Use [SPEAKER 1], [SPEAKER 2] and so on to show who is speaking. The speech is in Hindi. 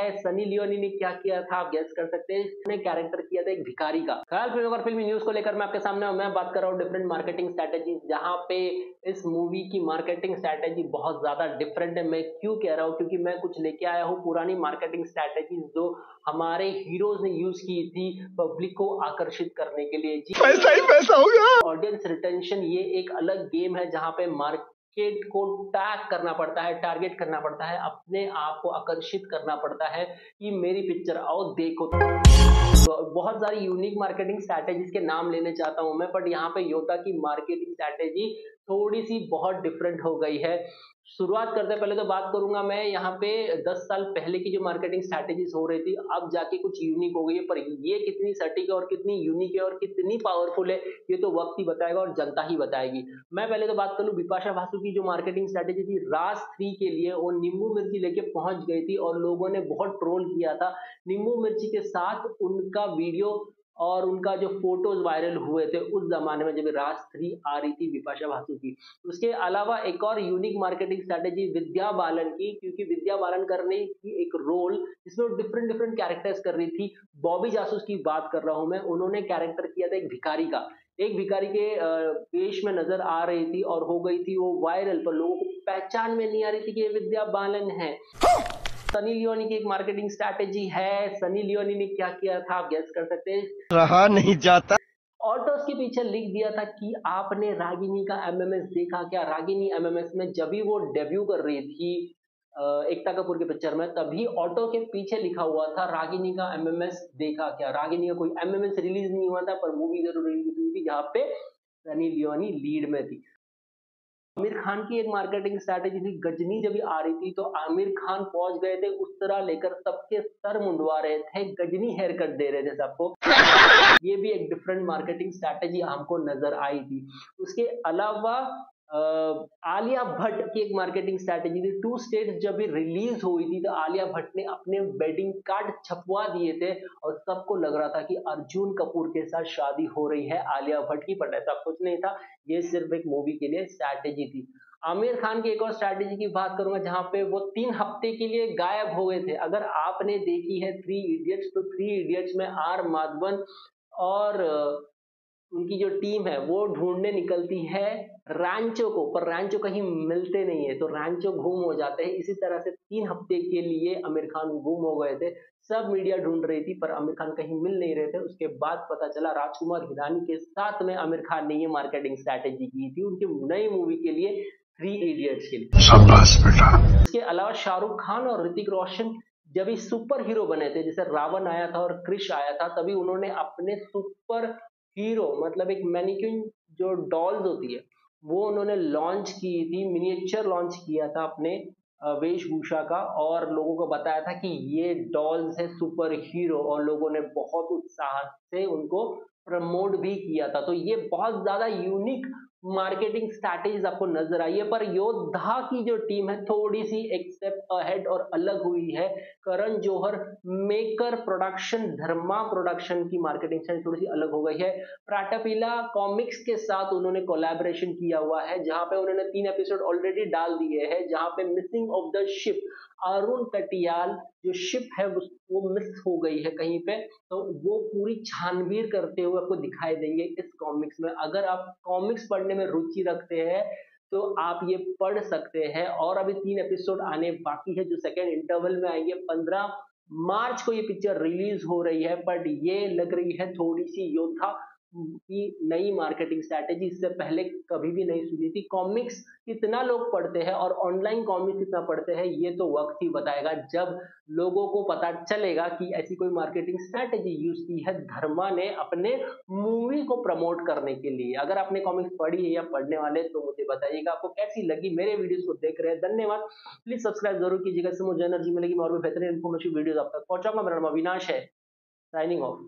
[SPEAKER 1] है। सनी लियोनी ने क्या किया था आप गेस कर सकते हैं। उसने कैरेक्टर किया था एक भिखारी का। ख्याल फिल्म और फिल्मी न्यूज को लेकर मैं आपके सामने हूं। मैं बात कर रहा हूं डिफरेंट मार्केटिंग स्ट्रेटेजी, जहां पे इस मूवी की मार्केटिंग स्ट्रेटेजी बहुत ज्यादा डिफरेंट है। मैं क्यों कह रहा हूं, क्योंकि मैं कुछ लेके आया हूं पुरानी मार्केटिंग स्ट्रेटेजी जो हमारे हीरोज ने यूज की थी पब्लिक को आकर्षित करने के लिए। जी
[SPEAKER 2] पैसा ही पैसा होगा।
[SPEAKER 1] ऑडियंस रिटेंशन ये एक अलग गेम है, जहां पे मार्केट को टैग करना पड़ता है, टारगेट करना पड़ता है, अपने आप को आकर्षित करना पड़ता है कि मेरी पिक्चर आओ देखो। तो बहुत सारी यूनिक मार्केटिंग स्ट्रैटेजीज के नाम लेने चाहता हूं मैं, बट यहाँ पे योद्धा की मार्केटिंग स्ट्रैटेजी थोड़ी सी बहुत डिफरेंट हो गई है। शुरुआत करते पहले तो बात करूंगा मैं यहाँ पे 10 साल पहले की जो मार्केटिंग स्ट्रैटेजीज हो रही थी, अब जाके कुछ यूनिक हो गई है, पर ये कितनी सटीक है और कितनी यूनिक है और कितनी पावरफुल है ये तो वक्त ही बताएगा और जनता ही बताएगी। मैं पहले तो बात करूं बिपाशा बासु की जो मार्केटिंग स्ट्रैटेजी थी राज 3 के लिए, वो नींबू मिर्ची लेके पहुंच गई थी और लोगों ने बहुत ट्रोल किया था। नींबू मिर्ची के साथ उनका वीडियो और उनका जो फोटोज वायरल हुए थे उस जमाने में जब राज 3 आ रही थी बिपाशा बासु की। उसके अलावा एक और unique marketing strategy Vidya Balan की, क्योंकि विद्या बालन कर रही थी एक रोल जिसमें वो डिफरेंट डिफरेंट कैरेक्टर्स कर रही थी। बॉबी जासूस की बात कर रहा हूं मैं। उन्होंने कैरेक्टर किया था एक भिखारी का, एक भिखारी के वेश में नजर आ रही थी और हो गई थी वो वायरल, पर लोगों को पहचान में नहीं आ रही थी कि ये विद्या बालन है। सनी लियोनी की एक मार्केटिंग स्ट्रैटेजी है। सनी लियोनी ने क्या किया था आप गेस कर सकते हैं।
[SPEAKER 2] रहा नहीं जाता।
[SPEAKER 1] ऑटोस के पीछे लिख दिया था कि आपने रागिनी का एमएमएस देखा क्या। रागिनी एमएमएस में जब भी वो डेब्यू कर रही थी एकता कपूर के पिक्चर में, तभी ऑटो के पीछे लिखा हुआ था रागिनी का एमएमएस देखा क्या। रागिनी का कोई एमएमएस रिलीज नहीं हुआ था, पर मूवी जरूर रिलीज हुई थी जहां पे सनी लियोनी लीड में थी। आमिर खान की एक मार्केटिंग स्ट्रैटेजी थी, गजनी जब आ रही थी तो आमिर खान पहुंच गए थे उस तरह लेकर सबके सर मुंडवा रहे थे, गजनी हेयर कट दे रहे थे सबको। ये भी एक डिफरेंट मार्केटिंग स्ट्रैटेजी हमको नजर आई थी। उसके अलावा आलिया भट्ट की एक मार्केटिंग स्ट्रैटेजी थी। 2 स्टेट्स जब भी रिलीज हुई थी तो आलिया भट्ट ने अपने वेडिंग कार्ड छपवा दिए थे और सबको लग रहा था कि अर्जुन कपूर के साथ शादी हो रही है आलिया भट्ट की, पर ऐसा कुछ नहीं था। ये सिर्फ एक मूवी के लिए स्ट्रैटेजी थी। आमिर खान की एक और स्ट्रैटेजी की बात करूंगा, जहां पे वो 3 हफ्ते के लिए गायब हो गए थे। अगर आपने देखी है 3 इडियट्स, तो 3 इडियट्स में आर माधवन और उनकी जो टीम है वो ढूंढने निकलती है रैंचो को, पर रैंचो कहीं मिलते नहीं है तो रैंचो गुम हो जाते हैं। इसी तरह से 3 हफ्ते के लिए आमिर खान गुम हो गए थे। सब मीडिया ढूंढ रही थी पर आमिर खान कहीं मिल नहीं रहे थे। उसके बाद पता चला राजकुमार हिरानी के साथ में आमिर खान ने ये मार्केटिंग स्ट्रैटेजी की थी उनकी नई मूवी के लिए, 3 इडियट्स के लिए।
[SPEAKER 2] शाबाश बेटा।
[SPEAKER 1] इसके अलावा शाहरुख खान और ऋतिक रोशन जब ये सुपर हीरो बने थे, जैसे रावण आया था और क्रिश आया था, तभी उन्होंने अपने सुपर हीरो मतलब एक मैनिक्विन जो डॉल्स होती है वो उन्होंने लॉन्च की थी, मिनिएचर लॉन्च किया था अपने वेशभूषा का, और लोगों को बताया था कि ये डॉल्स है सुपर हीरो, और लोगों ने बहुत उत्साह से उनको प्रमोट भी किया था। तो ये बहुत ज्यादा यूनिक मार्केटिंग स्ट्रैटेजीज आपको नजर आई है, पर योद्धा की जो टीम है थोड़ी सी एक स्टेप अहेड और अलग हुई है। करण जौहर मेकर प्रोडक्शन, धर्मा प्रोडक्शन की मार्केटिंग स्ट्रैटेजी थोड़ी सी अलग हो गई है। प्राटापीला कॉमिक्स के साथ उन्होंने कोलैबोरेशन किया हुआ है, जहां पे उन्होंने 3 एपिसोड ऑलरेडी डाल दिए हैं, जहां पे missing of the ship Arun Katiyal जो शिप है वो मिस हो गई है कहीं पे, तो वो पूरी छानबीन करते हुए आपको दिखाई देंगे इस कॉमिक्स में। अगर आप कॉमिक्स पढ़ने में रुचि रखते हैं तो आप ये पढ़ सकते हैं। और अभी 3 एपिसोड आने बाकी है जो सेकेंड इंटरवल में आएंगे। 15 मार्च को ये पिक्चर रिलीज हो रही है, बट ये लग रही है थोड़ी सी योद्धा की नई मार्केटिंग स्ट्रैटेजी, इससे पहले कभी भी नहीं सुनी थी। कॉमिक्स कितना लोग पढ़ते हैं और ऑनलाइन कॉमिक्स कितना पढ़ते हैं ये तो वक्त ही बताएगा, जब लोगों को पता चलेगा कि ऐसी कोई मार्केटिंग स्ट्रैटेजी यूज की है धर्मा ने अपने मूवी को प्रमोट करने के लिए। अगर आपने कॉमिक्स पढ़ी है या पढ़ने वाले तो मुझे बताइएगा आपको कैसी लगी, मेरे वीडियोस को देख रहे हैं धन्यवाद। प्लीज सब्सक्राइब जरूर कीजिएगा, इससे मुझे एनर्जी मिलेगी, मैं और भी बेहतरीन इन्फॉर्मेटिव वीडियोस आप तक पहुंचाऊंगा। मेरा नाम अविनाश है, साइनिंग ऑफ।